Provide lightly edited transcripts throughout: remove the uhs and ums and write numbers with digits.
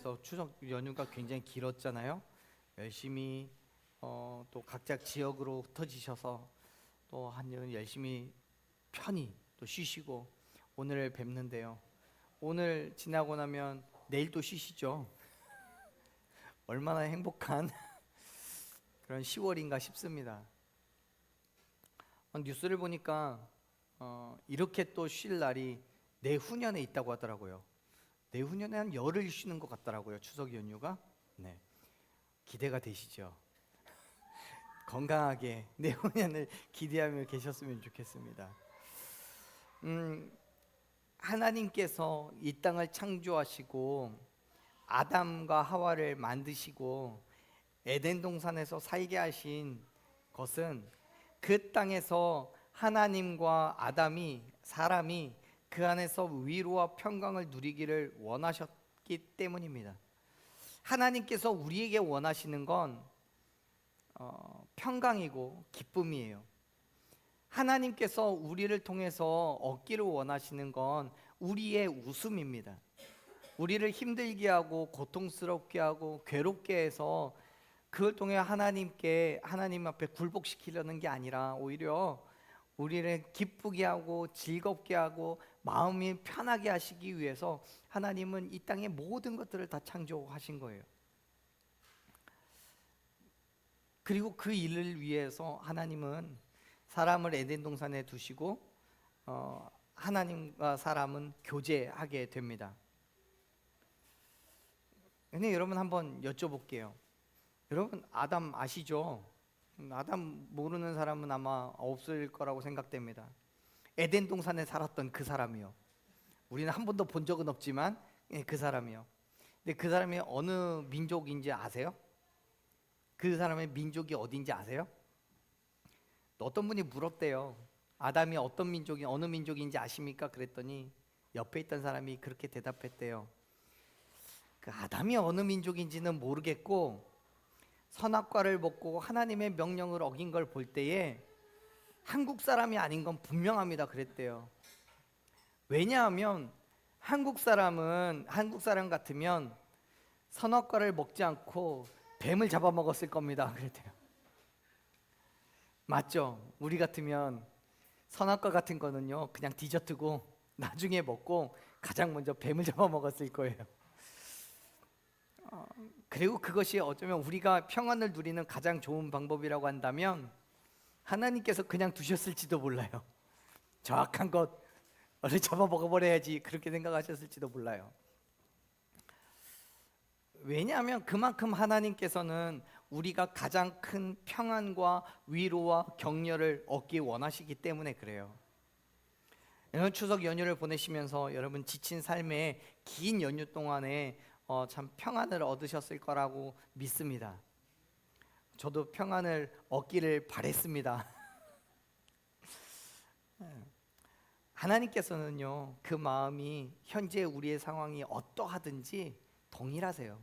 교회에서 추석 연휴가 굉장히 길었잖아요. 열심히 또 각자 지역으로 흩어지셔서 또 한여름 열심히 편히 또 쉬시고 오늘 뵙는데요. 오늘 지나고 나면 내일 또 쉬시죠. 얼마나 행복한 그런 10월인가 싶습니다. 뉴스를 보니까 이렇게 또 쉴 날이 내후년에 있다고 하더라고요. 내후년에 한 열흘 쉬는 것 같더라고요. 추석 연휴가. 네, 기대가 되시죠? 건강하게 내후년을 기대하며 계셨으면 좋겠습니다. 하나님께서 이 땅을 창조하시고 아담과 하와를 만드시고 에덴 동산에서 살게 하신 것은 그 땅에서 하나님과 아담이 사람이 그 안에서 위로와 평강을 누리기를 원하셨기 때문입니다. 하나님께서 우리에게 원하시는 건 평강이고 기쁨이에요. 하나님께서 우리를 통해서 얻기를 원하시는 건 우리의 웃음입니다. 우리를 힘들게 하고 고통스럽게 하고 괴롭게 해서 그걸 통해 하나님 앞에 굴복시키려는 게 아니라 오히려 우리를 기쁘게 하고 즐겁게 하고 마음이 편하게 하시기 위해서 하나님은 이 땅의 모든 것들을 다 창조하신 거예요. 그리고 그 일을 위해서 하나님은 사람을 에덴 동산에 두시고 하나님과 사람은 교제하게 됩니다. 근데 여러분 한번 여쭤볼게요. 여러분 아담 아시죠? 아담 모르는 사람은 아마 없을 거라고 생각됩니다. 에덴 동산에 살았던 그 사람이요. 우리는 한 번도 본 적은 없지만 그 사람이요. 근데 그 사람이 어느 민족인지 아세요? 그 사람의 민족이 어딘지 아세요? 어떤 분이 물었대요. 아담이 어느 민족인지 아십니까? 그랬더니 옆에 있던 사람이 그렇게 대답했대요. 그 아담이 어느 민족인지는 모르겠고 선악과를 먹고 하나님의 명령을 어긴 걸 볼 때에 한국 사람이 아닌 건 분명합니다. 그랬대요. 왜냐하면 한국 사람 같으면 선악과를 먹지 않고 뱀을 잡아먹었을 겁니다. 그랬대요. 맞죠? 우리 같으면 선악과 같은 거는요 그냥 디저트고 나중에 먹고 가장 먼저 뱀을 잡아먹었을 거예요. 그리고 그것이 어쩌면 우리가 평안을 누리는 가장 좋은 방법이라고 한다면 하나님께서 그냥 두셨을지도 몰라요. 정확한 것을 잡아먹어버려야지 그렇게 생각하셨을지도 몰라요. 왜냐하면 그만큼 하나님께서는 우리가 가장 큰 평안과 위로와 격려를 얻기 원하시기 때문에 그래요. 여러분 추석 연휴를 보내시면서 여러분 지친 삶의 긴 연휴 동안에 참 평안을 얻으셨을 거라고 믿습니다. 저도 평안을 얻기를 바랬습니다. 하나님께서는요 그 마음이 현재 우리의 상황이 어떠하든지 동일하세요.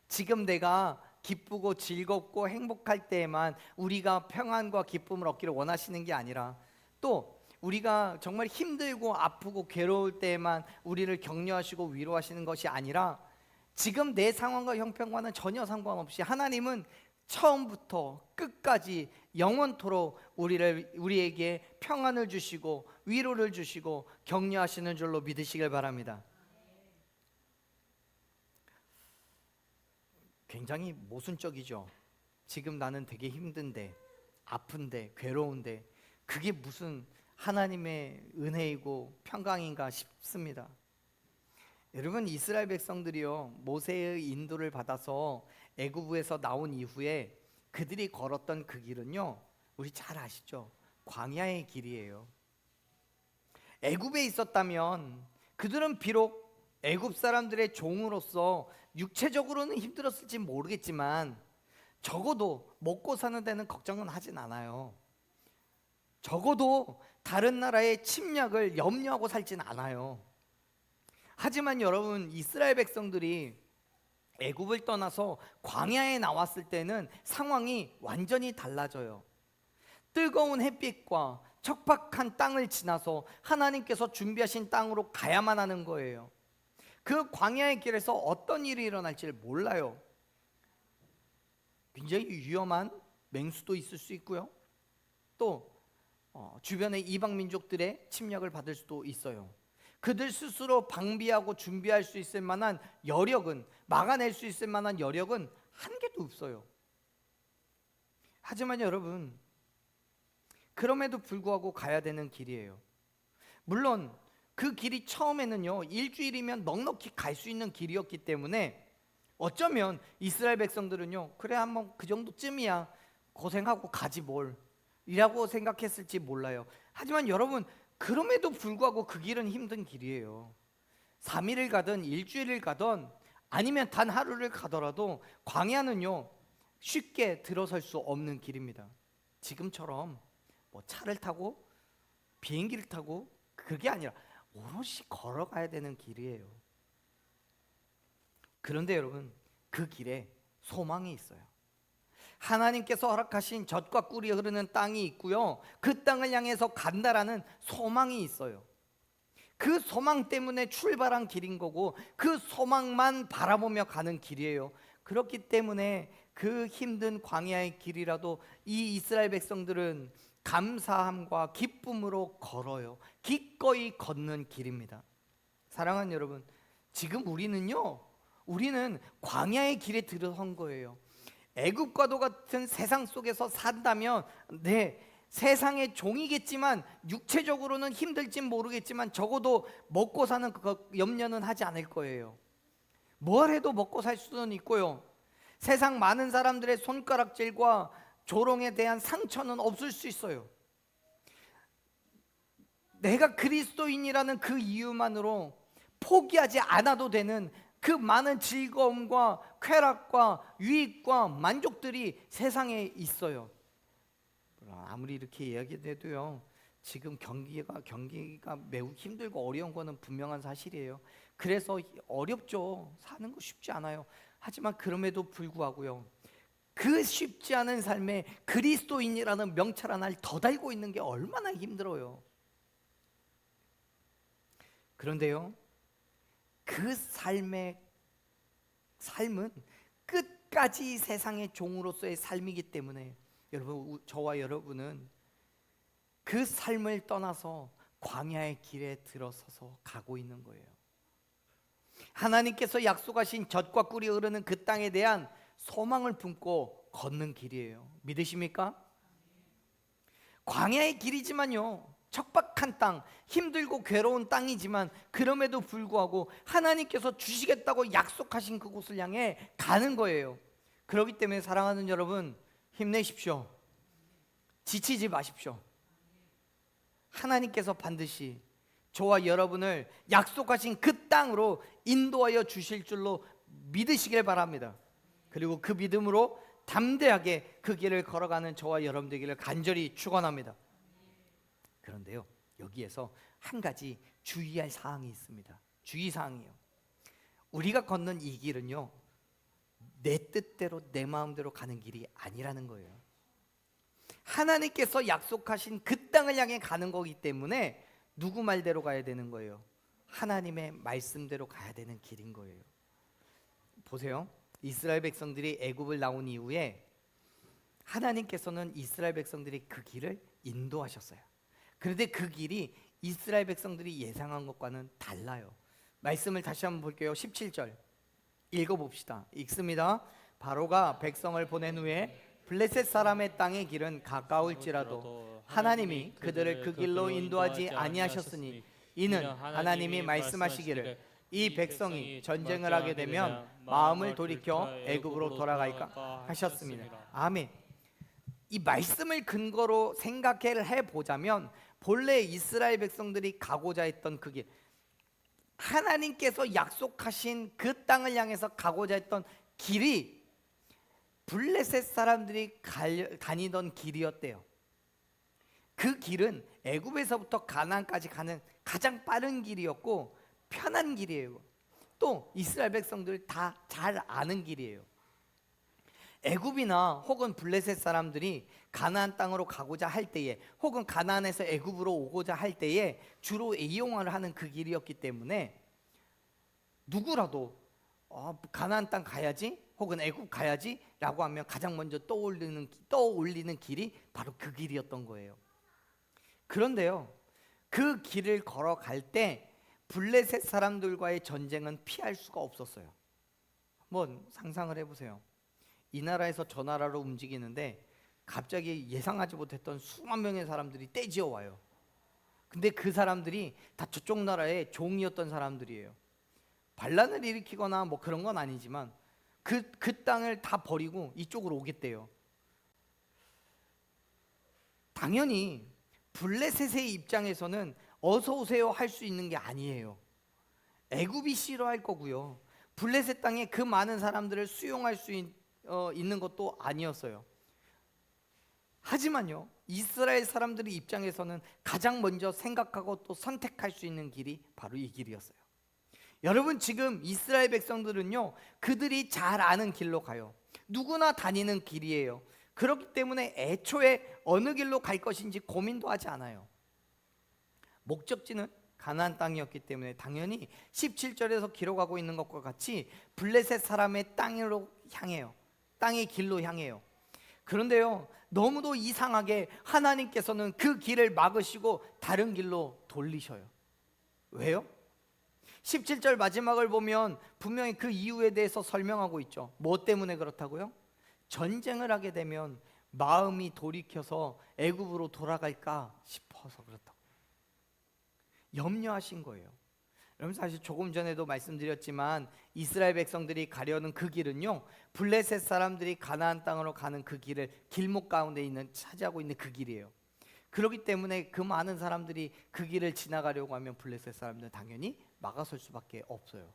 지금 내가 기쁘고 즐겁고 행복할 때에만 우리가 평안과 기쁨을 얻기를 원하시는 게 아니라 또 우리가 정말 힘들고 아프고 괴로울 때에만 우리를 격려하시고 위로하시는 것이 아니라 지금 내 상황과 형편과는 전혀 상관없이 하나님은 처음부터 끝까지 영원토록 우리에게 평안을 주시고 위로를 주시고 격려하시는 줄로 믿으시길 바랍니다. 굉장히 모순적이죠. 지금 나는 되게 힘든데 아픈데 괴로운데 그게 무슨 하나님의 은혜이고 평강인가 싶습니다. 여러분 이스라엘 백성들이요 모세의 인도를 받아서 애굽에서 나온 이후에 그들이 걸었던 그 길은요 우리 잘 아시죠? 광야의 길이에요. 애굽에 있었다면 그들은 비록 애굽 사람들의 종으로서 육체적으로는 힘들었을지 모르겠지만 적어도 먹고 사는 데는 걱정은 하진 않아요. 적어도 다른 나라의 침략을 염려하고 살진 않아요. 하지만 여러분 이스라엘 백성들이 애굽을 떠나서 광야에 나왔을 때는 상황이 완전히 달라져요. 뜨거운 햇빛과 척박한 땅을 지나서 하나님께서 준비하신 땅으로 가야만 하는 거예요. 그 광야의 길에서 어떤 일이 일어날지를 몰라요. 굉장히 위험한 맹수도 있을 수 있고요. 또 주변의 이방 민족들의 침략을 받을 수도 있어요. 그들 스스로 방비하고 준비할 수 있을 만한 여력은, 막아낼 수 있을 만한 여력은 한 개도 없어요. 하지만 여러분, 그럼에도 불구하고 가야 되는 길이에요. 물론 그 길이 처음에는요, 일주일이면 넉넉히 갈 수 있는 길이었기 때문에 어쩌면 이스라엘 백성들은요, 그래 한번 그 정도쯤이야, 고생하고 가지 뭘 이라고 생각했을지 몰라요. 하지만 여러분, 그럼에도 불구하고 그 길은 힘든 길이에요. 3일을 가든 일주일을 가든 아니면 단 하루를 가더라도 광야는요, 쉽게 들어설 수 없는 길입니다. 지금처럼 뭐 차를 타고 비행기를 타고 그게 아니라 오롯이 걸어가야 되는 길이에요. 그런데 여러분, 그 길에 소망이 있어요. 하나님께서 허락하신 젖과 꿀이 흐르는 땅이 있고요, 그 땅을 향해서 간다라는 소망이 있어요. 그 소망 때문에 출발한 길인 거고, 그 소망만 바라보며 가는 길이에요. 그렇기 때문에 그 힘든 광야의 길이라도 이 이스라엘 백성들은 감사함과 기쁨으로 걸어요. 기꺼이 걷는 길입니다. 사랑하는 여러분, 지금 우리는 광야의 길에 들어선 거예요. 애굽과도 같은 세상 속에서 산다면 세상의 종이겠지만 육체적으로는 힘들진 모르겠지만 적어도 먹고 사는 그 염려는 하지 않을 거예요. 뭘 해도 먹고 살 수는 있고요, 세상 많은 사람들의 손가락질과 조롱에 대한 상처는 없을 수 있어요. 내가 그리스도인이라는 그 이유만으로 포기하지 않아도 되는 그 많은 즐거움과 쾌락과 유익과 만족들이 세상에 있어요. 아무리 이렇게 이야기해도요, 지금 경기가 매우 힘들고 어려운 거는 분명한 사실이에요. 그래서 어렵죠. 사는 거 쉽지 않아요. 하지만 그럼에도 불구하고요, 그 쉽지 않은 삶에 그리스도인이라는 명찰 하나를 더 달고 있는 게 얼마나 힘들어요. 그런데요, 그 삶은 끝까지 세상의 종으로서의 삶이기 때문에 여러분, 저와 여러분은 그 삶을 떠나서 광야의 길에 들어서서 가고 있는 거예요. 하나님께서 약속하신 젖과 꿀이 흐르는 그 땅에 대한 소망을 품고 걷는 길이에요. 믿으십니까? 광야의 길이지만요, 척박한 땅, 힘들고 괴로운 땅이지만 그럼에도 불구하고 하나님께서 주시겠다고 약속하신 그곳을 향해 가는 거예요. 그렇기 때문에 사랑하는 여러분, 힘내십시오. 지치지 마십시오. 하나님께서 반드시 저와 여러분을 약속하신 그 땅으로 인도하여 주실 줄로 믿으시길 바랍니다. 그리고 그 믿음으로 담대하게 그 길을 걸어가는 저와 여러분 되기를 간절히 축원합니다. 그런데요, 여기에서 한 가지 주의할 사항이 있습니다. 주의사항이요, 우리가 걷는 이 길은요, 내 뜻대로 내 마음대로 가는 길이 아니라는 거예요. 하나님께서 약속하신 그 땅을 향해 가는 거기 때문에 누구 말대로 가야 되는 거예요? 하나님의 말씀대로 가야 되는 길인 거예요. 보세요, 이스라엘 백성들이 애굽을 나온 이후에 하나님께서는 이스라엘 백성들이 그 길을 인도하셨어요. 그런데 그 길이 이스라엘 백성들이 예상한 것과는 달라요. 말씀을 다시 한번 볼게요. 17절 읽어봅시다. 읽습니다. 바로가 백성을 보낸 후에 블레셋 사람의 땅의 길은 가까울지라도 하나님이 그들을 그 길로 인도하지 아니하셨으니 이는 하나님이 말씀하시기를 이 백성이 전쟁을 하게 되면 마음을 돌이켜 애굽으로 돌아갈까 하셨습니다. 아멘. 이 말씀을 근거로 생각해 보자면 본래 이스라엘 백성들이 가고자 했던 그 길, 하나님께서 약속하신 그 땅을 향해서 가고자 했던 길이 블레셋 사람들이 다니던 길이었대요. 그 길은 애굽에서부터 가나안까지 가는 가장 빠른 길이었고 편한 길이에요. 또 이스라엘 백성들 다 잘 아는 길이에요. 애굽이나 혹은 블레셋 사람들이 가나안 땅으로 가고자 할 때에, 혹은 가나안에서 애굽으로 오고자 할 때에 주로 이용을 하는 그 길이었기 때문에 누구라도 가나안 땅 가야지 혹은 애굽 가야지라고 하면 가장 먼저 떠올리는 길이 바로 그 길이었던 거예요. 그런데요, 그 길을 걸어갈 때 블레셋 사람들과의 전쟁은 피할 수가 없었어요. 한번 상상을 해보세요. 이 나라에서 저 나라로 움직이는데 갑자기 예상하지 못했던 수만 명의 사람들이 떼지어 와요. 근데 그 사람들이 다 저쪽 나라의 종이었던 사람들이에요. 반란을 일으키거나 뭐 그런 건 아니지만 그 땅을 다 버리고 이쪽으로 오겠대요. 당연히 블레셋의 입장에서는 어서 오세요 할 수 있는 게 아니에요. 애굽이 싫어할 거고요. 블레셋 땅에 그 많은 사람들을 수용할 수 있는 것도 아니었어요. 하지만요, 이스라엘 사람들의 입장에서는 가장 먼저 생각하고 또 선택할 수 있는 길이 바로 이 길이었어요. 여러분, 지금 이스라엘 백성들은요, 그들이 잘 아는 길로 가요. 누구나 다니는 길이에요. 그렇기 때문에 애초에 어느 길로 갈 것인지 고민도 하지 않아요. 목적지는 가나안 땅이었기 때문에 당연히 17절에서 기록하고 있는 것과 같이 블레셋 사람의 땅으로 향해요. 땅의 길로 향해요. 그런데요, 너무도 이상하게 하나님께서는 그 길을 막으시고 다른 길로 돌리셔요. 왜요? 17절 마지막을 보면 분명히 그 이유에 대해서 설명하고 있죠. 뭐 때문에 그렇다고요? 전쟁을 하게 되면 마음이 돌이켜서 애굽으로 돌아갈까 싶어서 그렇다고 염려하신 거예요. 여러분, 사실 조금 전에도 말씀드렸지만 이스라엘 백성들이 가려는 그 길은요, 블레셋 사람들이 가나안 땅으로 가는 그 길을 길목 가운데 차지하고 있는 그 길이에요. 그렇기 때문에 그 많은 사람들이 그 길을 지나가려고 하면 블레셋 사람들은 당연히 막아설 수밖에 없어요.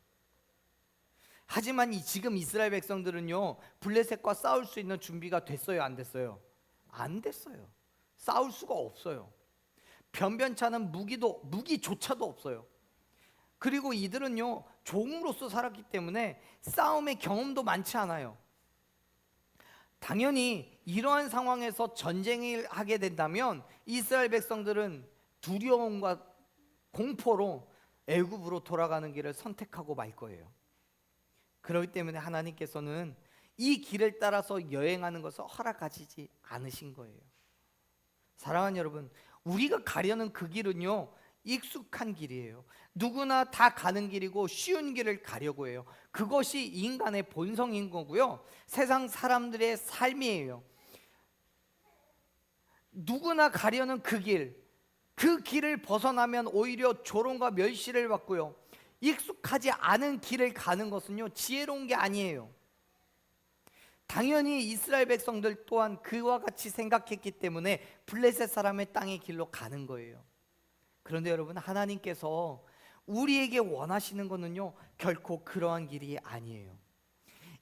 하지만 지금 이스라엘 백성들은요, 블레셋과 싸울 수 있는 준비가 됐어요, 안 됐어요? 안 됐어요. 싸울 수가 없어요. 변변찮은 무기조차도 없어요. 그리고 이들은요, 종으로서 살았기 때문에 싸움의 경험도 많지 않아요. 당연히 이러한 상황에서 전쟁을 하게 된다면 이스라엘 백성들은 두려움과 공포로 애굽으로 돌아가는 길을 선택하고 말 거예요. 그렇기 때문에 하나님께서는 이 길을 따라서 여행하는 것을 허락하시지 않으신 거예요. 사랑하는 여러분, 우리가 가려는 그 길은요, 익숙한 길이에요. 누구나 다 가는 길이고 쉬운 길을 가려고 해요. 그것이 인간의 본성인 거고요, 세상 사람들의 삶이에요. 누구나 가려는 그 길을 벗어나면 오히려 조롱과 멸시를 받고요, 익숙하지 않은 길을 가는 것은요, 지혜로운 게 아니에요. 당연히 이스라엘 백성들 또한 그와 같이 생각했기 때문에 블레셋 사람의 땅의 길로 가는 거예요. 그런데 여러분, 하나님께서 우리에게 원하시는 것은요, 결코 그러한 길이 아니에요.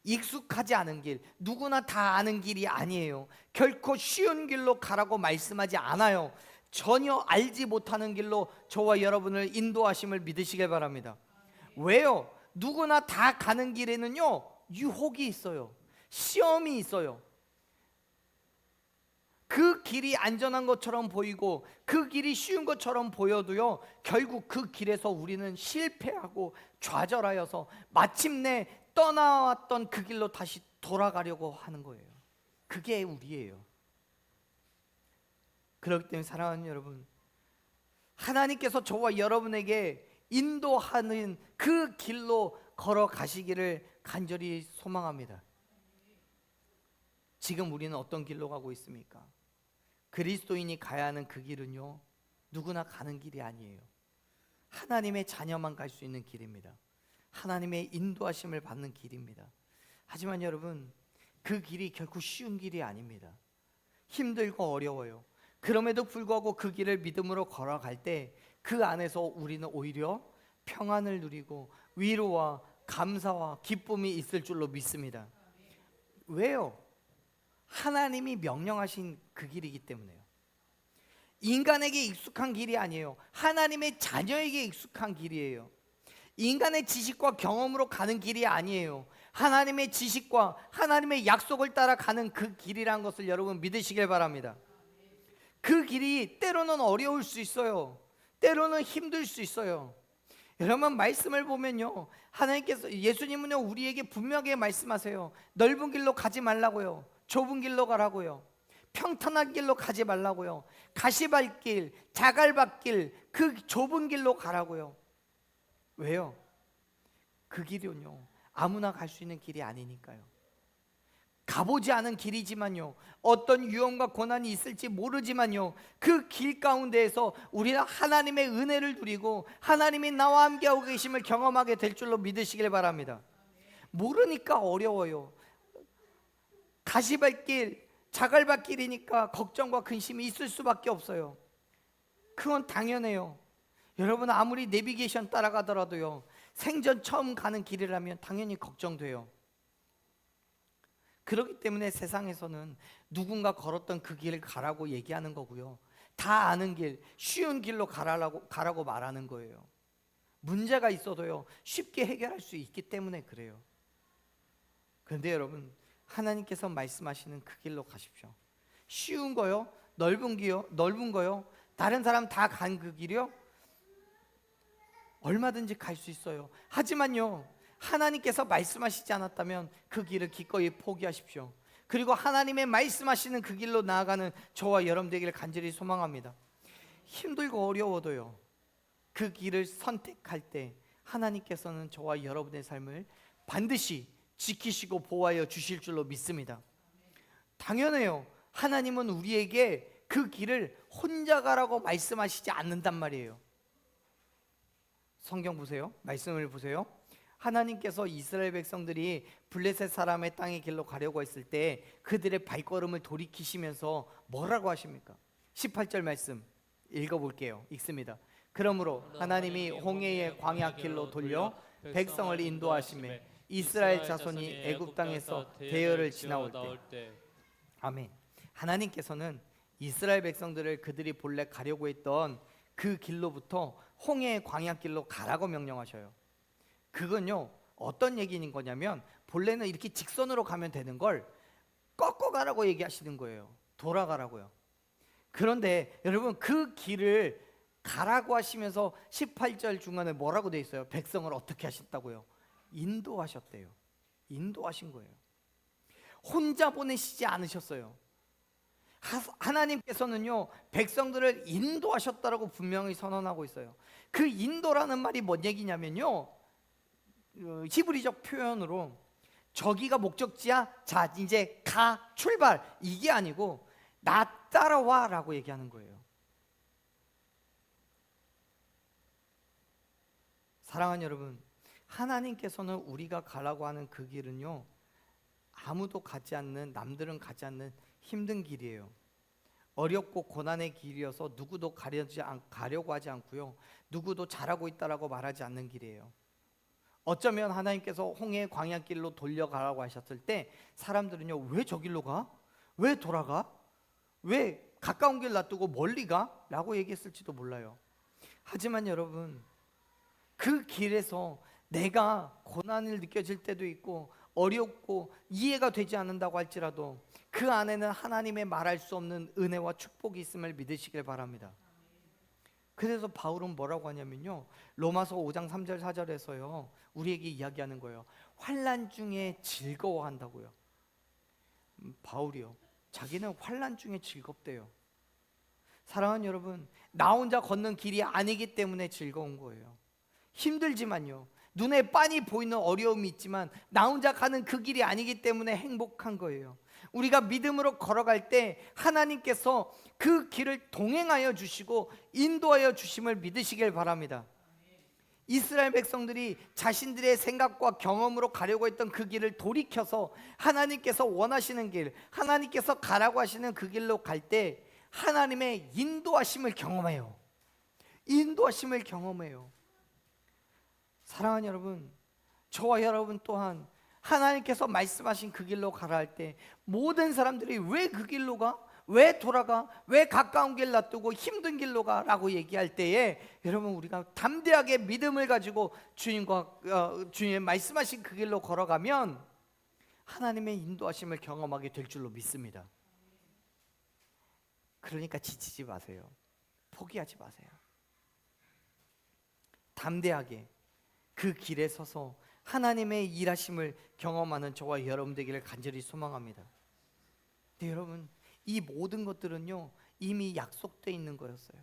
익숙하지 않은 길, 누구나 다 아는 길이 아니에요. 결코 쉬운 길로 가라고 말씀하지 않아요. 전혀 알지 못하는 길로 저와 여러분을 인도하심을 믿으시길 바랍니다. 왜요? 누구나 다 가는 길에는요, 유혹이 있어요. 시험이 있어요. 그 길이 안전한 것처럼 보이고 그 길이 쉬운 것처럼 보여도요, 결국 그 길에서 우리는 실패하고 좌절하여서 마침내 떠나왔던 그 길로 다시 돌아가려고 하는 거예요. 그게 우리예요. 그렇기 때문에 사랑하는 여러분, 하나님께서 저와 여러분에게 인도하는 그 길로 걸어가시기를 간절히 소망합니다. 지금 우리는 어떤 길로 가고 있습니까? 그리스도인이 가야 하는 그 길은요, 누구나 가는 길이 아니에요. 하나님의 자녀만 갈 수 있는 길입니다. 하나님의 인도하심을 받는 길입니다. 하지만 여러분, 그 길이 결코 쉬운 길이 아닙니다. 힘들고 어려워요. 그럼에도 불구하고 그 길을 믿음으로 걸어갈 때 그 안에서 우리는 오히려 평안을 누리고 위로와 감사와 기쁨이 있을 줄로 믿습니다. 왜요? 하나님이 명령하신 그 길이기 때문에요. 인간에게 익숙한 길이 아니에요. 하나님의 자녀에게 익숙한 길이에요. 인간의 지식과 경험으로 가는 길이 아니에요. 하나님의 지식과 하나님의 약속을 따라 가는 그 길이라는 것을 여러분 믿으시길 바랍니다. 그 길이 때로는 어려울 수 있어요. 때로는 힘들 수 있어요. 여러분 말씀을 보면요, 하나님께서 예수님은요 우리에게 분명하게 말씀하세요. 넓은 길로 가지 말라고요. 좁은 길로 가라고요. 평탄한 길로 가지 말라고요. 가시밭길, 자갈밭길, 그 좁은 길로 가라고요. 왜요? 그 길은요 아무나 갈 수 있는 길이 아니니까요. 가보지 않은 길이지만요, 어떤 위험과 고난이 있을지 모르지만요, 그 길 가운데에서 우리는 하나님의 은혜를 누리고 하나님이 나와 함께하고 계심을 경험하게 될 줄로 믿으시길 바랍니다. 모르니까 어려워요. 가시밭길, 자갈밭길이니까 걱정과 근심이 있을 수밖에 없어요. 그건 당연해요. 여러분 아무리 내비게이션 따라가더라도요, 생전 처음 가는 길이라면 당연히 걱정돼요. 그렇기 때문에 세상에서는 누군가 걸었던 그 길을 가라고 얘기하는 거고요, 다 아는 길, 쉬운 길로 가라고 말하는 거예요. 문제가 있어도요 쉽게 해결할 수 있기 때문에 그래요. 그런데 여러분, 하나님께서 말씀하시는 그 길로 가십시오. 쉬운 거요? 넓은 거요? 다른 사람 다 간 그 길이요? 얼마든지 갈 수 있어요. 하지만요, 하나님께서 말씀하시지 않았다면 그 길을 기꺼이 포기하십시오. 그리고 하나님의 말씀하시는 그 길로 나아가는 저와 여러분 되기를 간절히 소망합니다. 힘들고 어려워도요, 그 길을 선택할 때 하나님께서는 저와 여러분의 삶을 반드시 지키시고 보호하여 주실 줄로 믿습니다. 당연해요. 하나님은 우리에게 그 길을 혼자 가라고 말씀하시지 않는단 말이에요. 성경 보세요. 말씀을 보세요. 하나님께서 이스라엘 백성들이 블레셋 사람의 땅의 길로 가려고 했을 때 그들의 발걸음을 돌이키시면서 뭐라고 하십니까? 18절 말씀 읽어볼게요. 읽습니다. 그러므로 하나님이 홍해의 광야 길로 돌려 백성을 인도하시매 이스라엘 자손이 애굽 땅에서 대열을 지나올 때. 아멘. 하나님께서는 이스라엘 백성들을 그들이 본래 가려고 했던 그 길로부터 홍해의 광야 길로 가라고 명령하셔요. 그건요 어떤 얘기인 거냐면, 본래는 이렇게 직선으로 가면 되는 걸 꺾어 가라고 얘기하시는 거예요. 돌아가라고요. 그런데 여러분, 그 길을 가라고 하시면서 18절 중간에 뭐라고 돼 있어요? 백성을 어떻게 하셨다고요? 인도하셨대요. 인도하신 거예요. 혼자 보내시지 않으셨어요. 하나님께서는요 백성들을 인도하셨다라고 분명히 선언하고 있어요. 그 인도라는 말이 뭔 얘기냐면요, 히브리적 표현으로 저기가 목적지야, 자 이제 가, 출발, 이게 아니고 나 따라와 라고 얘기하는 거예요. 사랑하는 여러분, 하나님께서는 우리가 가라고 하는 그 길은요 아무도 가지 않는, 남들은 가지 않는 힘든 길이에요. 어렵고 고난의 길이어서 누구도 가려고 하지 않고요, 누구도 잘하고 있다라고 말하지 않는 길이에요. 어쩌면 하나님께서 홍해 광야길로 돌려가라고 하셨을 때 사람들은요, 왜 저 길로 가? 왜 돌아가? 왜 가까운 길 놔두고 멀리 가? 라고 얘기했을지도 몰라요. 하지만 여러분, 그 길에서 내가 고난을 느껴질 때도 있고 어렵고 이해가 되지 않는다고 할지라도 그 안에는 하나님의 말할 수 없는 은혜와 축복이 있음을 믿으시길 바랍니다. 그래서 바울은 뭐라고 하냐면요, 로마서 5장 3절 4절에서요 우리에게 이야기하는 거예요. 환난 중에 즐거워한다고요. 바울이요, 자기는 환난 중에 즐겁대요. 사랑하는 여러분, 나 혼자 걷는 길이 아니기 때문에 즐거운 거예요. 힘들지만요, 눈에 빤히 보이는 어려움이 있지만 나 혼자 가는 그 길이 아니기 때문에 행복한 거예요. 우리가 믿음으로 걸어갈 때 하나님께서 그 길을 동행하여 주시고 인도하여 주심을 믿으시길 바랍니다. 이스라엘 백성들이 자신들의 생각과 경험으로 가려고 했던 그 길을 돌이켜서 하나님께서 원하시는 길, 하나님께서 가라고 하시는 그 길로 갈 때 하나님의 인도하심을 경험해요. 인도하심을 경험해요. 사랑하는 여러분, 저와 여러분 또한 하나님께서 말씀하신 그 길로 가라 할 때 모든 사람들이 왜 그 길로 가? 왜 돌아가? 왜 가까운 길 놔두고 힘든 길로 가? 라고 얘기할 때에 여러분, 우리가 담대하게 믿음을 가지고 주님의 말씀하신 그 길로 걸어가면 하나님의 인도하심을 경험하게 될 줄로 믿습니다. 그러니까 지치지 마세요. 포기하지 마세요. 담대하게 그 길에 서서 하나님의 일하심을 경험하는 저와 여러분 되기를 간절히 소망합니다. 근데 여러분, 이 모든 것들은요 이미 약속되어 있는 거였어요.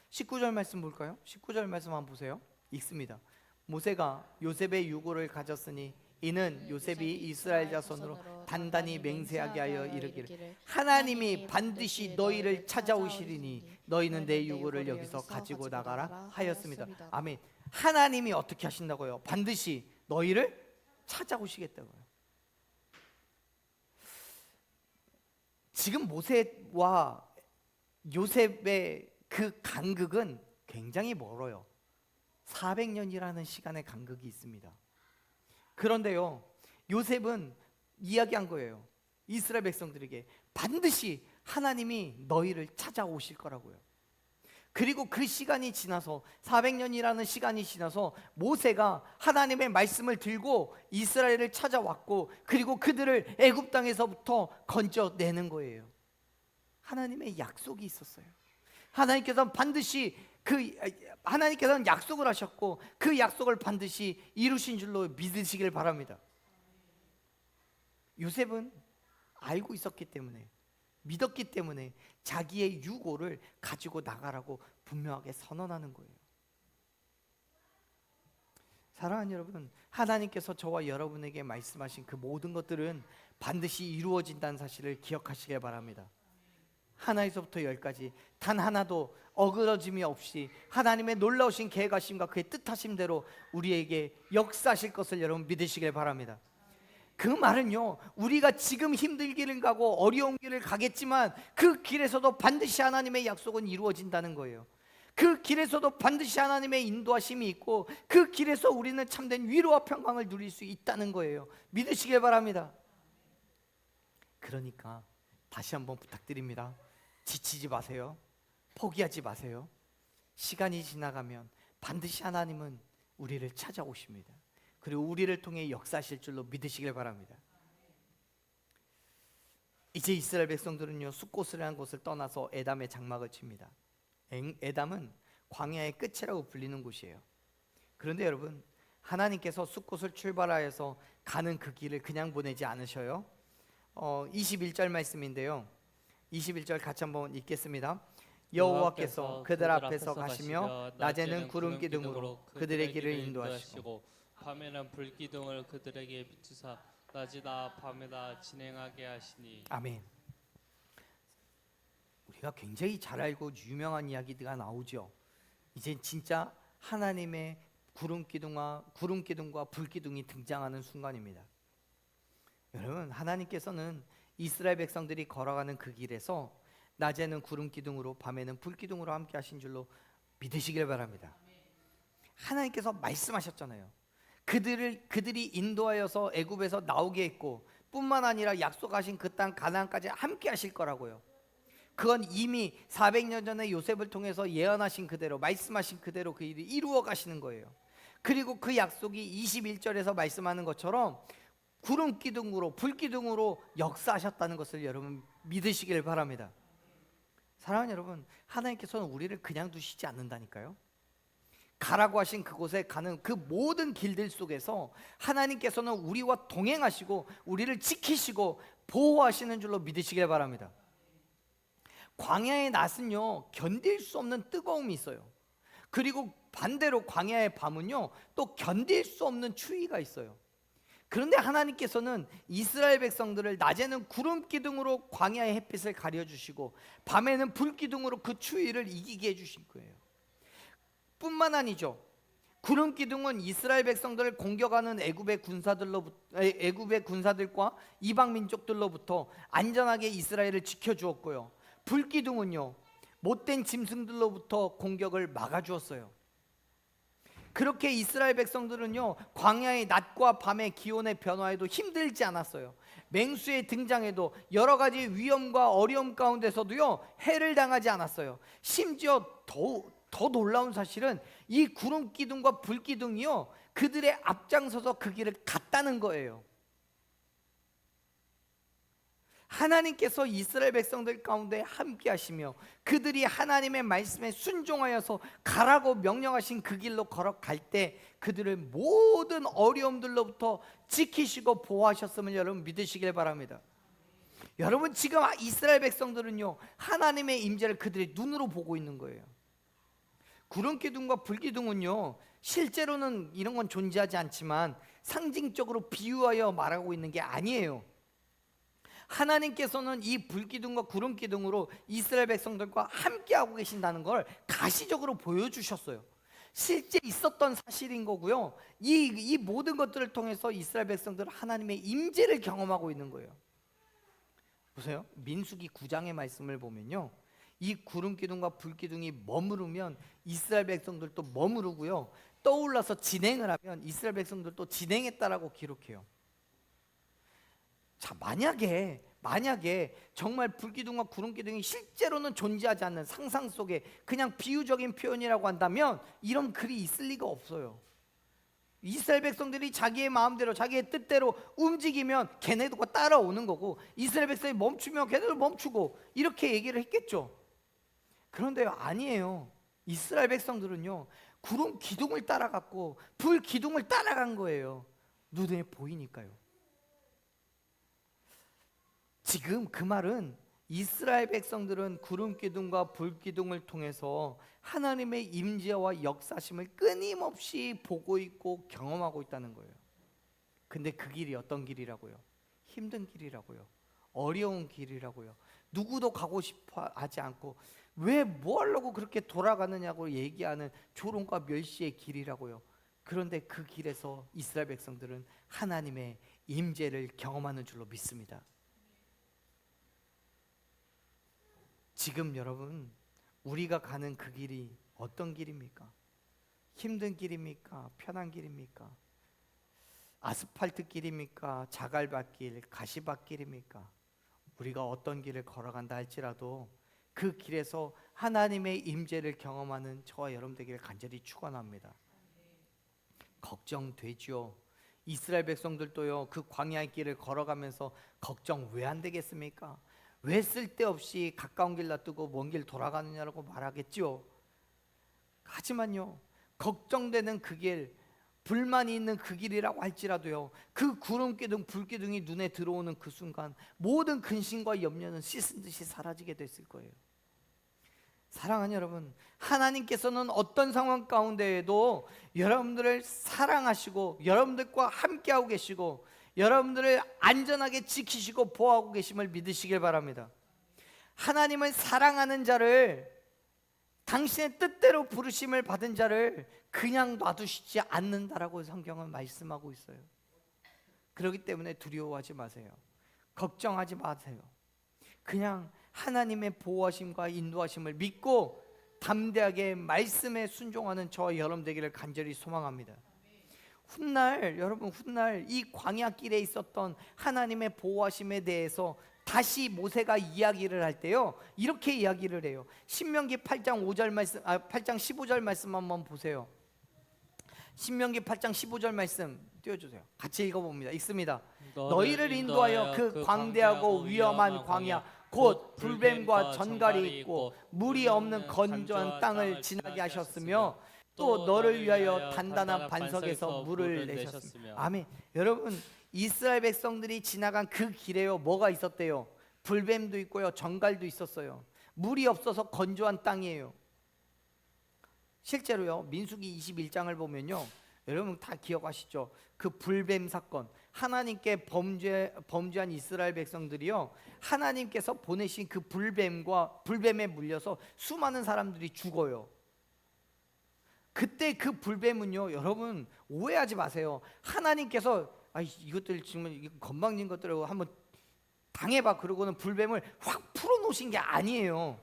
19절 말씀 볼까요? 19절 말씀 한번 보세요. 읽습니다. 모세가 요셉의 유고를 가졌으니 이는 요셉이 이스라엘 자손으로 단단히 맹세하게 하여 이르기를 하나님이 반드시 너희를 찾아오시리니 너희는 내 유고를 여기서 가지고 나가라 하였습니다. 아멘. 하나님이 어떻게 하신다고요? 반드시 너희를 찾아오시겠다고요. 지금 모세와 요셉의 그 간극은 굉장히 멀어요. 400년이라는 시간의 간극이 있습니다. 그런데요 요셉은 이야기한 거예요. 이스라엘 백성들에게 반드시 하나님이 너희를 찾아오실 거라고요. 그리고 그 시간이 지나서 400년이라는 시간이 지나서 모세가 하나님의 말씀을 들고 이스라엘을 찾아왔고 그리고 그들을 애굽 땅에서부터 건져내는 거예요. 하나님의 약속이 있었어요. 하나님께서는 반드시 하나님께서는 약속을 하셨고 그 약속을 반드시 이루신 줄로 믿으시길 바랍니다. 요셉은 알고 있었기 때문에 믿었기 때문에 자기의 유고를 가지고 나가라고 분명하게 선언하는 거예요. 사랑하는 여러분, 하나님께서 저와 여러분에게 말씀하신 그 모든 것들은 반드시 이루어진다는 사실을 기억하시길 바랍니다. 하나에서부터 열까지 단 하나도 어그러짐이 없이 하나님의 놀라우신 계획하심과 그의 뜻하심대로 우리에게 역사하실 것을 여러분 믿으시길 바랍니다. 그 말은요 우리가 지금 힘든 길을 가고 어려운 길을 가겠지만 그 길에서도 반드시 하나님의 약속은 이루어진다는 거예요. 그 길에서도 반드시 하나님의 인도하심이 있고 그 길에서 우리는 참된 위로와 평강을 누릴 수 있다는 거예요. 믿으시길 바랍니다. 그러니까 다시 한번 부탁드립니다. 지치지 마세요. 포기하지 마세요. 시간이 지나가면 반드시 하나님은 우리를 찾아오십니다. 그리고 우리를 통해 역사하실 줄로 믿으시길 바랍니다. 이제 이스라엘 백성들은요 숫곳이라는 곳을 떠나서 에담의 장막을 칩니다. 에담은 광야의 끝이라고 불리는 곳이에요. 그런데 여러분, 하나님께서 숫곳을 출발하여서 가는 그 길을 그냥 보내지 않으셔요. 21절 말씀인데요 21절 같이 한번 읽겠습니다. 여호와께서 그들 앞에서 가시며 낮에는 구름 기둥으로 그들의 길을 인도하시고 밤에는 불 기둥을 그들에게 비추사 낮이다 밤에다 진행하게 하시니. 아멘. 우리가 굉장히 잘 알고 유명한 이야기가 나오죠. 이제 진짜 하나님의 구름 기둥과 불 기둥이 등장하는 순간입니다. 여러분, 하나님께서는 이스라엘 백성들이 걸어가는 그 길에서 낮에는 구름 기둥으로 밤에는 불 기둥으로 함께 하신 줄로 믿으시길 바랍니다. 하나님께서 말씀하셨잖아요. 그들이 인도하여서 애굽에서 나오게 했고 뿐만 아니라 약속하신 그 땅 가나안까지 함께 하실 거라고요. 그건 이미 400년 전에 요셉을 통해서 예언하신 그대로 말씀하신 그대로 그 일이 이루어 가시는 거예요. 그리고 그 약속이 21절에서 말씀하는 것처럼 구름 기둥으로 불 기둥으로 역사하셨다는 것을 여러분 믿으시길 바랍니다. 사랑하는 여러분, 하나님께서는 우리를 그냥 두시지 않는다니까요. 가라고 하신 그곳에 가는 그 모든 길들 속에서 하나님께서는 우리와 동행하시고 우리를 지키시고 보호하시는 줄로 믿으시길 바랍니다. 광야의 낮은요 견딜 수 없는 뜨거움이 있어요. 그리고 반대로 광야의 밤은요 또 견딜 수 없는 추위가 있어요. 그런데 하나님께서는 이스라엘 백성들을 낮에는 구름 기둥으로 광야의 햇빛을 가려주시고 밤에는 불 기둥으로 그 추위를 이기게 해주신 거예요. 뿐만 아니죠, 구름 기둥은 이스라엘 백성들을 공격하는 애굽의 군사들과 이방 민족들로부터 안전하게 이스라엘을 지켜주었고요, 불 기둥은요 못된 짐승들로부터 공격을 막아주었어요. 그렇게 이스라엘 백성들은요 광야의 낮과 밤의 기온의 변화에도 힘들지 않았어요. 맹수의 등장에도 여러 가지 위험과 어려움 가운데서도요 해를 당하지 않았어요. 심지어 더 놀라운 사실은 이 구름 기둥과 불 기둥이요 그들의 앞장서서 그 길을 갔다는 거예요. 하나님께서 이스라엘 백성들 가운데 함께 하시며 그들이 하나님의 말씀에 순종하여서 가라고 명령하신 그 길로 걸어갈 때 그들을 모든 어려움들로부터 지키시고 보호하셨음을 여러분 믿으시길 바랍니다. 여러분, 지금 이스라엘 백성들은요, 하나님의 임재를 그들의 눈으로 보고 있는 거예요. 구름기둥과 불기둥은요, 실제로는 이런 건 존재하지 않지만 상징적으로 비유하여 말하고 있는 게 아니에요. 하나님께서는 이 불기둥과 구름기둥으로 이스라엘 백성들과 함께하고 계신다는 걸 가시적으로 보여주셨어요. 실제 있었던 사실인 거고요. 이 모든 것들을 통해서 이스라엘 백성들은 하나님의 임재를 경험하고 있는 거예요. 보세요. 민수기 9장의 말씀을 보면요, 이 구름기둥과 불기둥이 머무르면 이스라엘 백성들도 머무르고요, 떠올라서 진행을 하면 이스라엘 백성들도 진행했다라고 기록해요. 자, 만약에 정말 불기둥과 구름기둥이 실제로는 존재하지 않는 상상 속에 그냥 비유적인 표현이라고 한다면 이런 글이 있을 리가 없어요. 이스라엘 백성들이 자기의 마음대로 자기의 뜻대로 움직이면 걔네도 따라오는 거고, 이스라엘 백성이 멈추면 걔네도 멈추고, 이렇게 얘기를 했겠죠. 그런데요, 아니에요. 이스라엘 백성들은요, 구름 기둥을 따라갔고 불 기둥을 따라간 거예요. 눈에 보이니까요. 지금 그 말은 이스라엘 백성들은 구름 기둥과 불 기둥을 통해서 하나님의 임재와 역사심을 끊임없이 보고 있고 경험하고 있다는 거예요. 근데 그 길이 어떤 길이라고요? 힘든 길이라고요. 어려운 길이라고요. 누구도 가고 싶어 하지 않고 왜 뭐 하려고 그렇게 돌아가느냐고 얘기하는 조롱과 멸시의 길이라고요. 그런데 그 길에서 이스라엘 백성들은 하나님의 임재를 경험하는 줄로 믿습니다. 지금 여러분, 우리가 가는 그 길이 어떤 길입니까? 힘든 길입니까? 편한 길입니까? 아스팔트 길입니까? 자갈밭길, 가시밭길입니까? 우리가 어떤 길을 걸어간다 할지라도 그 길에서 하나님의 임재를 경험하는 저와 여러분 되기를 간절히 축원합니다. 걱정되죠. 이스라엘 백성들도요, 그 광야의 길을 걸어가면서 걱정 왜 안 되겠습니까? 왜 쓸데없이 가까운 길 놔두고 먼 길 돌아가느냐고 말하겠죠. 하지만요, 걱정되는 그 길, 불만이 있는 그 길이라고 할지라도요, 그 구름기둥 불기둥이 눈에 들어오는 그 순간 모든 근심과 염려는 씻은 듯이 사라지게 됐을 거예요. 사랑하는 여러분, 하나님께서는 어떤 상황 가운데에도 여러분들을 사랑하시고 여러분들과 함께하고 계시고 여러분들을 안전하게 지키시고 보호하고 계심을 믿으시길 바랍니다. 하나님은 사랑하는 자를, 당신의 뜻대로 부르심을 받은 자를 그냥 놔두시지 않는다라고 성경은 말씀하고 있어요. 그렇기 때문에 두려워하지 마세요. 걱정하지 마세요. 그냥 하나님의 보호하심과 인도하심을 믿고 담대하게 말씀에 순종하는 저와 여러분 되기를 간절히 소망합니다. 훗날 이 광야길에 있었던 하나님의 보호하심에 대해서 다시 모세가 이야기를 할 때요, 이렇게 이야기를 해요. 신명기 8장 5절 말씀, 8장 15절 말씀 한번 보세요. 신명기 8장 15절 말씀 띄워주세요. 같이 읽어봅니다. 읽습니다. 너희를 인도하여 그 광대하고 위험한 광야 곧 불뱀과 전갈이 있고 물이 없는 건조한 땅을 지나게 하셨으며 또 너를 위하여 단단한 반석에서 물을 내셨으며. 아멘. 여러분, 이스라엘 백성들이 지나간 그 길에요, 뭐가 있었대요? 불뱀도 있고요, 전갈도 있었어요. 물이 없어서 건조한 땅이에요. 실제로요, 민수기 21장을 보면요, 여러분 다 기억하시죠? 그 불뱀 사건, 하나님께 범죄한 이스라엘 백성들이요, 하나님께서 보내신 그 불뱀에 물려서 수많은 사람들이 죽어요. 그때 그 불뱀은요, 여러분 오해하지 마세요. 하나님께서 이것들 지금 건방진 것들을 한번 당해봐 그러고는 불뱀을 확 풀어놓으신 게 아니에요.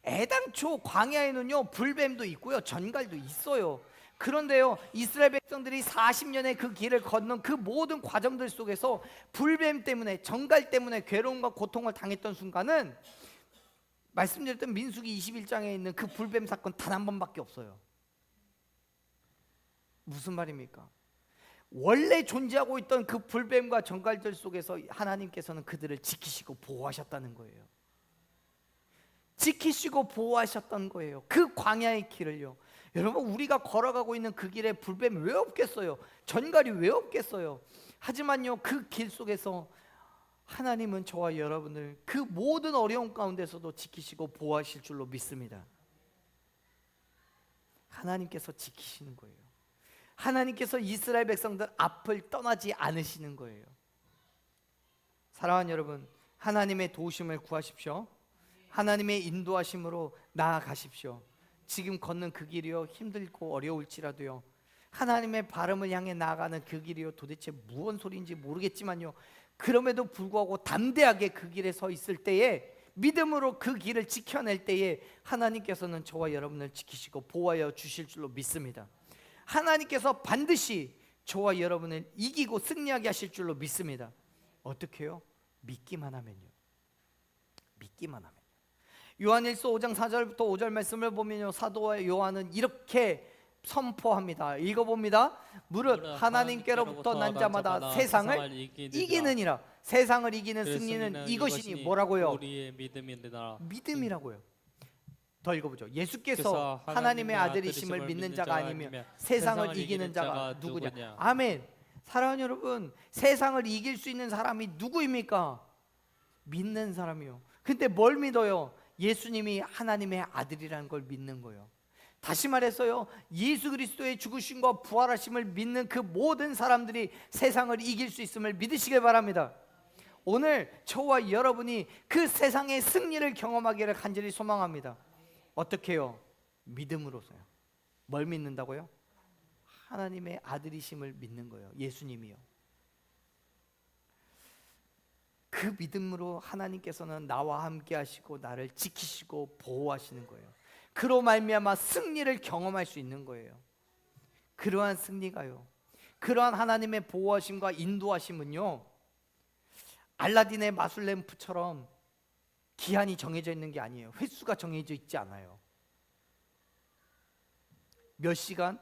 애당초 광야에는요 불뱀도 있고요, 전갈도 있어요. 그런데요, 이스라엘 백성들이 40년의 그 길을 걷는 그 모든 과정들 속에서 불뱀 때문에, 전갈 때문에 괴로움과 고통을 당했던 순간은 말씀드렸던 민수기 21장에 있는 그 불뱀 사건 단 한 번밖에 없어요. 무슨 말입니까? 원래 존재하고 있던 그 불뱀과 정갈들 속에서 하나님께서는 그들을 지키시고 보호하셨다는 거예요. 지키시고 보호하셨던 거예요. 그 광야의 길을요. 여러분, 우리가 걸어가고 있는 그 길에 불뱀이 왜 없겠어요? 전갈이 왜 없겠어요? 하지만요, 그 길 속에서 하나님은 저와 여러분을 그 모든 어려움 가운데서도 지키시고 보호하실 줄로 믿습니다. 하나님께서 지키시는 거예요. 하나님께서 이스라엘 백성들 앞을 떠나지 않으시는 거예요. 사랑하는 여러분, 하나님의 도우심을 구하십시오. 하나님의 인도하심으로 나아가십시오. 지금 걷는 그 길이요, 힘들고 어려울지라도요, 하나님의 발음을 향해 나아가는 그 길이요, 도대체 무슨 소리인지 모르겠지만요, 그럼에도 불구하고 담대하게 그 길에 서 있을 때에, 믿음으로 그 길을 지켜낼 때에 하나님께서는 저와 여러분을 지키시고 보호하여 주실 줄로 믿습니다. 하나님께서 반드시 저와 여러분을 이기고 승리하게 하실 줄로 믿습니다. 어떻게 해요? 믿기만 하면요. 믿기만 하면. 요한일서 5장 4절부터 5절 말씀을 보면요, 사도 요한은 이렇게 선포합니다. 읽어봅니다. 무릇 하나님께로부터 난 자마다 세상을 이기느니라. 세상을 이기는 승리는 이것이니 뭐라고요? 우리의 믿음이니라. 믿음이라고요. 더 읽어보죠. 예수께서 하나님의 아들이심을 믿는 자가 아니면 세상을 이기는 자가 누구냐? 아멘. 사랑하는 여러분, 세상을 이길 수 있는 사람이 누구입니까? 믿는 사람이요. 근데 뭘 믿어요? 예수님이 하나님의 아들이라는 걸 믿는 거예요. 다시 말해서요, 예수 그리스도의 죽으심과 부활하심을 믿는 그 모든 사람들이 세상을 이길 수 있음을 믿으시길 바랍니다. 오늘 저와 여러분이 그 세상의 승리를 경험하기를 간절히 소망합니다. 어떻게 해요? 믿음으로서요. 뭘 믿는다고요? 하나님의 아들이심을 믿는 거예요. 예수님이요. 그 믿음으로 하나님께서는 나와 함께 하시고 나를 지키시고 보호하시는 거예요. 그로 말미암아 승리를 경험할 수 있는 거예요. 그러한 승리가요, 그러한 하나님의 보호하심과 인도하심은요, 알라딘의 마술 램프처럼 기한이 정해져 있는 게 아니에요. 횟수가 정해져 있지 않아요. 몇 시간,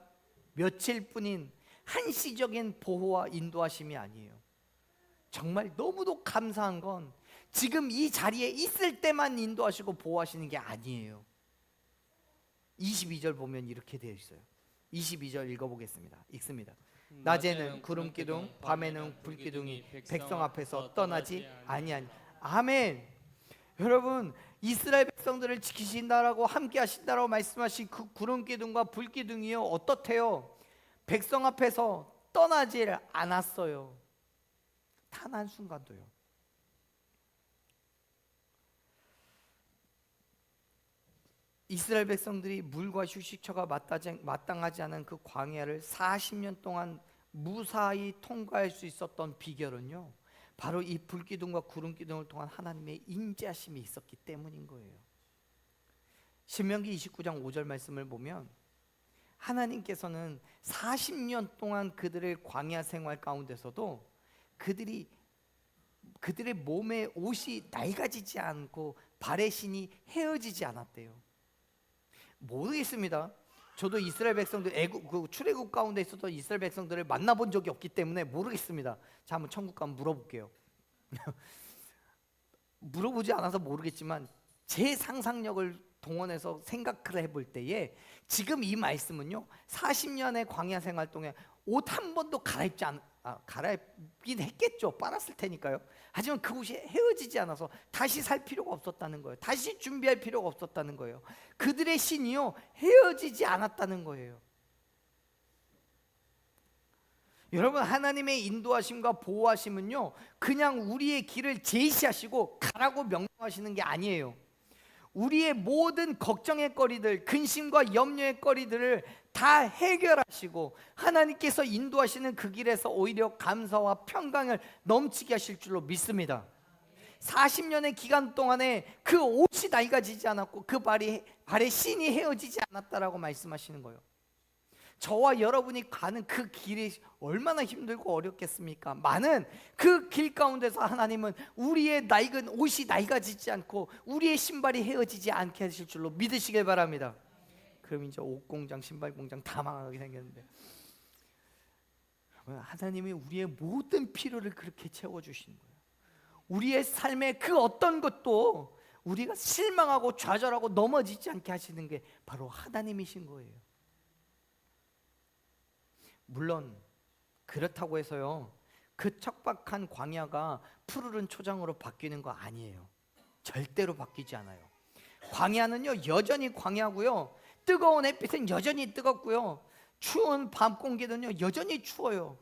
며칠뿐인 한시적인 보호와 인도하심이 아니에요. 정말 너무도 감사한 건 지금 이 자리에 있을 때만 인도하시고 보호하시는 게 아니에요. 22절 보면 이렇게 되어 있어요. 22절 읽어보겠습니다. 읽습니다. 낮에는 구름 기둥, 밤에는 불 기둥이 백성 앞에서 떠나지 아니하니. 아멘. 여러분, 이스라엘 백성들을 지키신다라고 함께 하신다라고 말씀하신 그 구름 기둥과 불 기둥이요, 어떻대요? 백성 앞에서 떠나질 않았어요. 단 한순간도요. 이스라엘 백성들이 물과 휴식처가 마땅하지 않은 그 광야를 40년 동안 무사히 통과할 수 있었던 비결은요, 바로 이 불기둥과 구름기둥을 통한 하나님의 인자심이 있었기 때문인 거예요. 신명기 29장 5절 말씀을 보면 하나님께서는 40년 동안 그들의 광야 생활 가운데서도 그들의 몸에 옷이 낡아지지 않고 발의 신이 헤어지지 않았대요. 모르겠습니다. 저도 이스라엘 백성들 출애굽 가운데 있었던 이스라엘 백성들을 만나본 적이 없기 때문에 모르겠습니다. 자, 한번 천국 가면 물어볼게요. 물어보지 않아서 모르겠지만 제 상상력을 동원해서 생각을 해볼 때에 지금 이 말씀은요, 40년의 광야 생활 동안 옷 한 번도 갈아입긴 했겠죠. 빨았을 테니까요. 하지만 그 옷이 헤어지지 않아서 다시 살 필요가 없었다는 거예요. 다시 준비할 필요가 없었다는 거예요. 그들의 신이요, 헤어지지 않았다는 거예요. 여러분, 하나님의 인도하심과 보호하심은요, 그냥 우리의 길을 제시하시고 가라고 명령하시는 게 아니에요. 우리의 모든 걱정의 거리들, 근심과 염려의 거리들을 다 해결하시고 하나님께서 인도하시는 그 길에서 오히려 감사와 평강을 넘치게 하실 줄로 믿습니다. 40년의 기간 동안에 그 옷이 낡아지지 않았고 그 발의 신이 헤어지지 않았다라고 말씀하시는 거예요. 저와 여러분이 가는 그 길이 얼마나 힘들고 어렵겠습니까? 많은 그 길 가운데서 하나님은 우리의 낡은 옷이 낡아지지 않고 우리의 신발이 헤어지지 않게 하실 줄로 믿으시길 바랍니다. 그럼 이제 옷 공장, 신발 공장 다 망하게 생겼는데, 하나님이 우리의 모든 필요를 그렇게 채워주시는 거예요. 우리의 삶의 그 어떤 것도 우리가 실망하고 좌절하고 넘어지지 않게 하시는 게 바로 하나님이신 거예요. 물론 그렇다고 해서요, 그 척박한 광야가 푸르른 초장으로 바뀌는 거 아니에요. 절대로 바뀌지 않아요. 광야는요 여전히 광야고요, 뜨거운 햇빛은 여전히 뜨겁고요, 추운 밤 공기는요 여전히 추워요.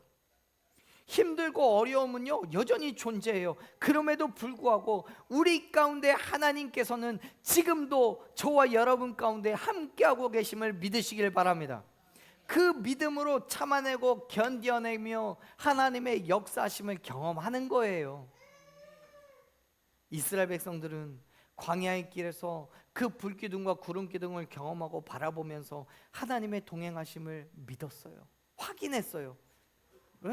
힘들고 어려움은요 여전히 존재해요. 그럼에도 불구하고 우리 가운데 하나님께서는 지금도 저와 여러분 가운데 함께하고 계심을 믿으시길 바랍니다. 그 믿음으로 참아내고 견뎌내며 하나님의 역사하심을 경험하는 거예요. 이스라엘 백성들은 광야의 길에서 그 불기둥과 구름기둥을 경험하고 바라보면서 하나님의 동행하심을 믿었어요. 확인했어요.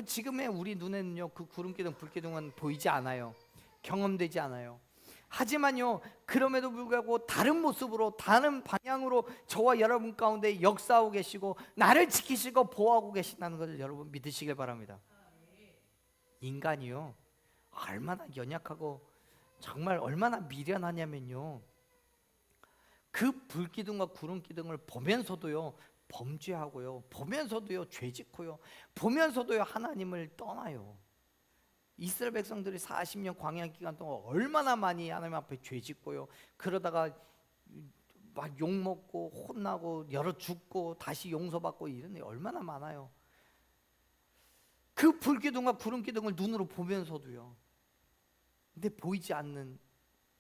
지금의 우리 눈에는요 그 구름기둥 불기둥은 보이지 않아요. 경험되지 않아요. 하지만요 그럼에도 불구하고 다른 모습으로 다른 방향으로 저와 여러분 가운데 역사하고 계시고 나를 지키시고 보호하고 계신다는 것을 여러분 믿으시길 바랍니다. 인간이요 얼마나 연약하고 정말 얼마나 미련하냐면요, 그 불기둥과 구름기둥을 보면서도요 범죄하고요, 보면서도요 죄짓고요, 보면서도요 하나님을 떠나요. 이스라엘 백성들이 40년 광야 기간 동안 얼마나 많이 하나님 앞에 죄짓고요, 그러다가 막 욕먹고 혼나고 열어 죽고 다시 용서받고 이런 일 얼마나 많아요. 그 불기둥과 구름기둥을 눈으로 보면서도요, 근데 보이지 않는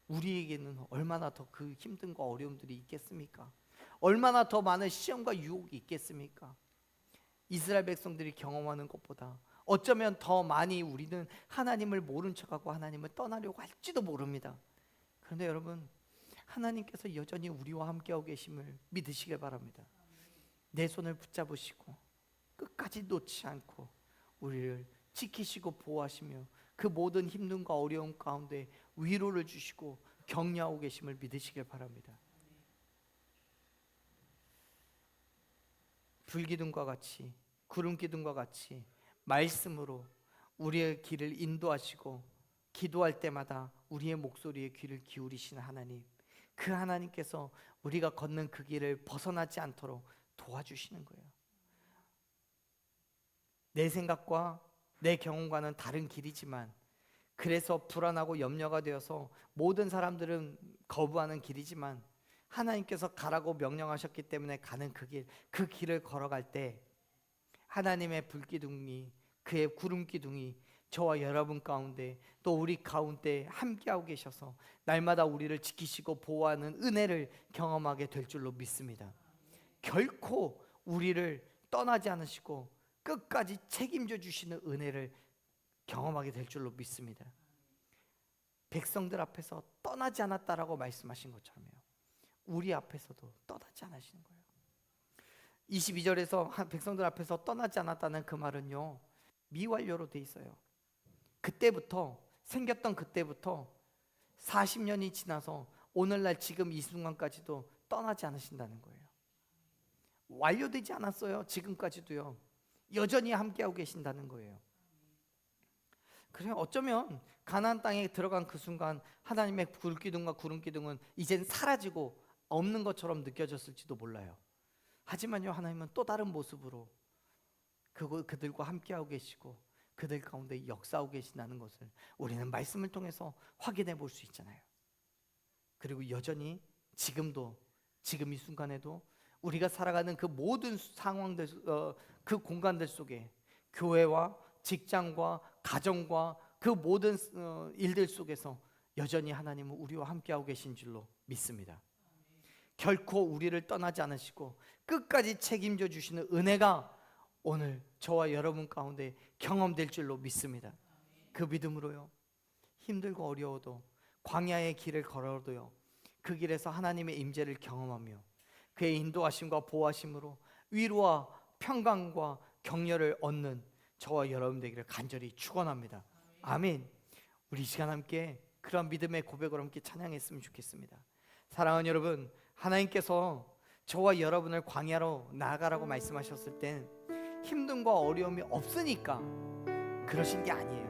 우리에게는 얼마나 더 그 힘든과 어려움들이 있겠습니까? 얼마나 더 많은 시험과 유혹이 있겠습니까? 이스라엘 백성들이 경험하는 것보다 어쩌면 더 많이 우리는 하나님을 모른 척하고 하나님을 떠나려고 할지도 모릅니다. 그런데 여러분, 하나님께서 여전히 우리와 함께하고 계심을 믿으시길 바랍니다. 내 손을 붙잡으시고 끝까지 놓지 않고 우리를 지키시고 보호하시며 그 모든 힘듦과 어려움 가운데 위로를 주시고 격려하고 계심을 믿으시길 바랍니다. 불기둥과 같이 구름기둥과 같이 말씀으로 우리의 길을 인도하시고 기도할 때마다 우리의 목소리에 귀를 기울이시는 하나님, 그 하나님께서 우리가 걷는 그 길을 벗어나지 않도록 도와주시는 거예요. 내 생각과 내 경험과는 다른 길이지만, 그래서 불안하고 염려가 되어서 모든 사람들은 거부하는 길이지만 하나님께서 가라고 명령하셨기 때문에 가는 그 길을 걸어갈 때 하나님의 불기둥이, 그의 구름기둥이 저와 여러분 가운데 또 우리 가운데 함께하고 계셔서 날마다 우리를 지키시고 보호하는 은혜를 경험하게 될 줄로 믿습니다. 결코 우리를 떠나지 않으시고 끝까지 책임져 주시는 은혜를 경험하게 될 줄로 믿습니다. 백성들 앞에서 떠나지 않았다라고 말씀하신 것처럼요, 우리 앞에서도 떠나지 않으시는 거예요. 22절에서 백성들 앞에서 떠나지 않았다는 그 말은요 미완료로 돼 있어요. 그때부터 생겼던 그때부터 40년이 지나서 오늘날 지금 이 순간까지도 떠나지 않으신다는 거예요. 완료되지 않았어요. 지금까지도요 여전히 함께하고 계신다는 거예요. 그래, 어쩌면 가나안 땅에 들어간 그 순간 하나님의 불기둥과 구름기둥은 이젠 사라지고 없는 것처럼 느껴졌을지도 몰라요. 하지만요 하나님은 또 다른 모습으로 그들과 함께하고 계시고 그들 가운데 역사하고 계신다는 것을 우리는 말씀을 통해서 확인해 볼 수 있잖아요. 그리고 여전히 지금도, 지금 이 순간에도 우리가 살아가는 그 모든 상황들, 그 공간들 속에 교회와 직장과 가정과 그 모든 일들 속에서 여전히 하나님은 우리와 함께하고 계신 줄로 믿습니다. 결코 우리를 떠나지 않으시고 끝까지 책임져 주시는 은혜가 오늘 저와 여러분 가운데 경험될 줄로 믿습니다. 그 믿음으로요 힘들고 어려워도 광야의 길을 걸어도요 그 길에서 하나님의 임재를 경험하며 그의 인도하심과 보호하심으로 위로와 평강과 격려를 얻는 저와 여러분 되기를 간절히 축원합니다. 아멘. 우리 이 시간 함께 그런 믿음의 고백으로 함께 찬양했으면 좋겠습니다. 사랑하는 여러분, 하나님께서 저와 여러분을 광야로 나아가라고 말씀하셨을 땐 힘듦과 어려움이 없으니까 그러신 게 아니에요.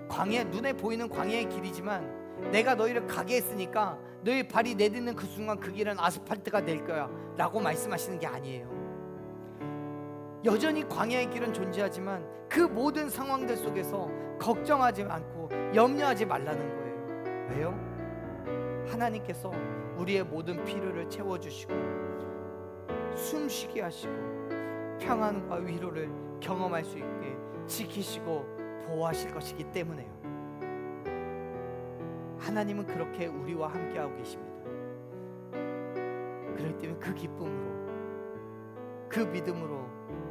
광야, 눈에 보이는 광야의 길이지만 내가 너희를 가게 했으니까 너희 발이 내딛는 그 순간 그 길은 아스팔트가 될 거야 라고 말씀하시는 게 아니에요. 여전히 광야의 길은 존재하지만 그 모든 상황들 속에서 걱정하지 않고 염려하지 말라는 거예요. 왜요? 하나님께서 우리의 모든 필요를 채워주시고 숨쉬게 하시고 평안과 위로를 경험할 수 있게 지키시고 보호하실 것이기 때문에요. 하나님은 그렇게 우리와 함께하고 계십니다. 그렇기 때문에 그 기쁨으로, 그 믿음으로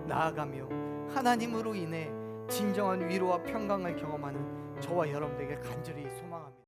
나아가며 하나님으로 인해 진정한 위로와 평강을 경험하는 저와 여러분들에게 간절히 소망합니다.